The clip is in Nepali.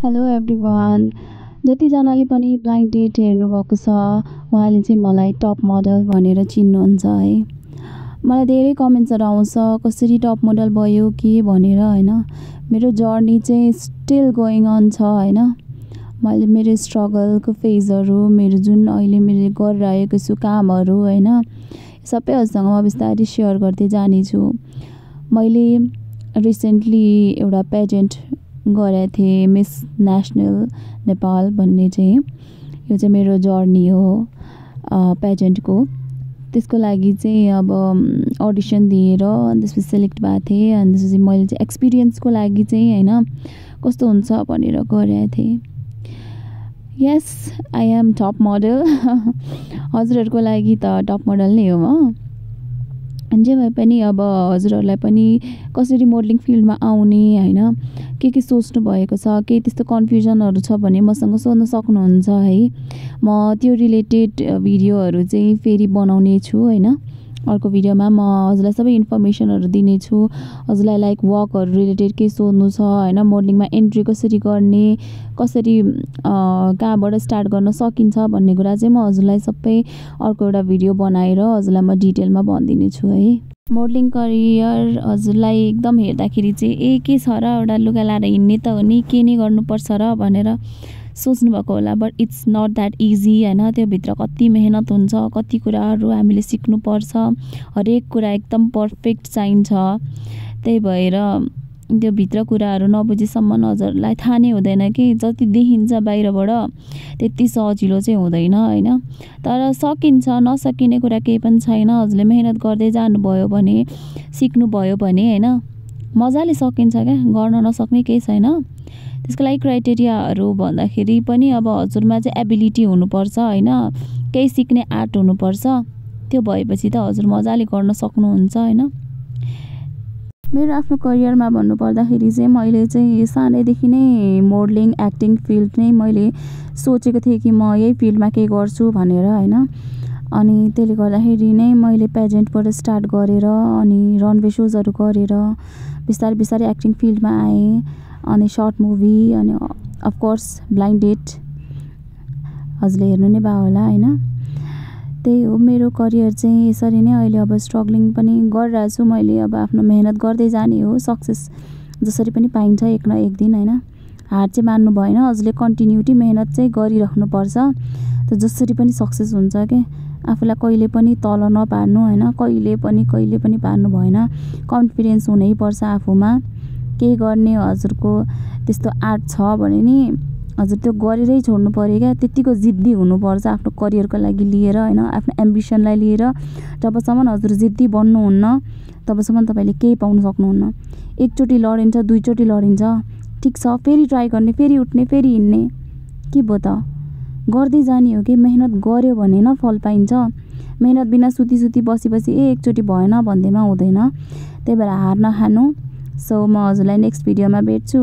Hello everyone. जतिजनाले पनि ब्लाइन्ड डेट हेर्नुभएको छ उहाँले चाहिँ मलाई टप मोडल भनेर चिन्नुहुन्छ है। मलाई धेरै कमेन्ट्सहरू आउँछ कसरी टप मोडल भयो के भनेर हैन। मेरो जर्नी चाहिँ स्टिल गोइङ अन छ हैन। मैले मेरो स्ट्रगलको फेजहरू, मेरो जुन अहिले मैले गरिरहेको छु कामहरू हैन, सबैहरूसँग म बिस्तारै सेयर गर्दै जानेछु। मैले रिसेन्टली एउटा पेजेन्ट गरेको थिएँ, मिस नेसनल नेपाल भन्ने चाहिँ। यो चाहिँ मेरो जर्नी हो पेजेन्टको। त्यसको लागि चाहिँ अब अडिसन दिएर त्यसपछि सेलेक्ट भएको थिएँ। अनि त्यसपछि मैले चाहिँ एक्सपिरियन्सको लागि चाहिँ हैन कस्तो हुन्छ भनेर गरेको थिएँ। यस, आई एम टप मोडल। हजुरहरूको लागि त टप मोडल नै हो म। जे भए पनि अब हजुरहरूलाई पनि कसरी मोडलिङ फिल्डमा आउने हैन, के सोच्नु भएको छ, के त्यस्तो कन्फ्युजनहरू छ भने मसँग सोध्न सक्नुहुन्छ है। म त्यो रिलेटेड भिडियोहरू चाहिँ फेरि बनाउने छु हैन। अर्को भिडियोमा म हजुरलाई सबै इन्फर्मेसनहरू दिनेछु। हजुरलाई लाइक वर्कहरू रिलेटेड के सोध्नु छ हैन, मोडलिङमा एन्ट्री कसरी गर्ने, कसरी कहाँबाट स्टार्ट गर्न सकिन्छ भन्ने कुरा चाहिँ म हजुरलाई सबै अर्को एउटा भिडियो बनाएर हजुरलाई म डिटेलमा भनिदिनेछु है। मोडलिङ करियर हजुरलाई एकदम हेर्दाखेरि चाहिँ के छ र, एउटा लुगा लाएर हिँड्ने त हो नि, के नै गर्नुपर्छ र भनेर सोच्नु भएको होला। But it's not that easy हैन। त्योभित्र कति मेहनत हुन्छ, कति कुराहरू हामीले सिक्नुपर्छ, हरेक कुरा एकदम पर्फेक्ट चाहिन्छ। त्यही भएर त्यो भित्र कुराहरू नबुझेसम्म हजुरलाई थाहा नै हुँदैन कि जति देखिन्छ बाहिरबाट त्यति सजिलो चाहिँ हुँदैन हैन। तर सकिन्छ, नसकिने कुरा केही पनि छैन। हजुरले मेहनत गर्दै जानुभयो भने, सिक्नुभयो भने हैन, मजाले सकिन्छ क्या, गर्न नसक्ने केही छैन। त्यसको लागि क्राइटेरियाहरू भन्दाखेरि पनि अब हजुरमा चाहिँ एबिलिटी हुनुपर्छ हैन, केही सिक्ने आर्ट हुनुपर्छ। त्यो भएपछि त हजुर मजाले गर्न सक्नुहुन्छ हैन। मेरो आफ्नो करियरमा भन्नुपर्दाखेरि चाहिँ मैले चाहिँ सानैदेखि नै मोडलिङ एक्टिङ फिल्ड नै मैले सोचेको थिएँ कि म यही फिल्डमा केही गर्छु भनेर हैन। अनि त्यसले गर्दाखेरि नै मैले पेजेन्टबाट स्टार्ट गरेर अनि रनवे सोजहरू गरेर बिस्तारै बिस्तारै एक्टिङ फिल्डमा आएँ। अनि सर्ट मुभी अनि अफकोर्स ब्लाइन्ड डेट हजुरले हेर्नु नै भयो होला हैन। त्यही हो मेरो करियर चाहिँ। यसरी नै अहिले अब स्ट्रगलिङ पनि गरिरहेको छु मैले। अब आफ्नो मेहनत गर्दै जाने हो। सक्सेस जसरी पनि पाइन्छ एक न एक दिन हैन। हार चाहिँ मान्नु भएन। हजुरले कन्टिन्युटी मेहनत चाहिँ गरिराख्नुपर्छ। त जसरी पनि सक्सेस हुन्छ के। आफूलाई कहिले पनि तल नपार्नु हैन, कहिले पनि पार्नु भएन। कन्फिडेन्स हुनैपर्छ आफूमा। केही गर्ने हजुरको त्यस्तो आर्ट छ भने नि हजुर त्यो गरेरै छोड्नु पर्यो क्या। त्यतिको जिद्दी हुनुपर्छ आफ्नो करियरको लागि लिएर हैन, आफ्नो एम्बिसनलाई लिएर। जबसम्म हजुर जिद्दी बन्नुहुन्न तबसम्म तपाईले केही पाउन सक्नुहुन्न। एकचोटि लडिन्छ, दुईचोटि लडिन्छ, ठिक छ, फेरि ट्राई गर्ने, फेरि उठ्ने, फेरि हिँड्ने, के भयो त, गर्दै जाने हो कि। मेहनत गर्यो भने न फल पाइन्छ। मेहनत बिना सुती बसी एकचोटि भएन भन्दैमा हुँदैन। त्यही भएर हार नखानु। सो म हजुरलाई नेक्स्ट भिडियोमा भेट्छु।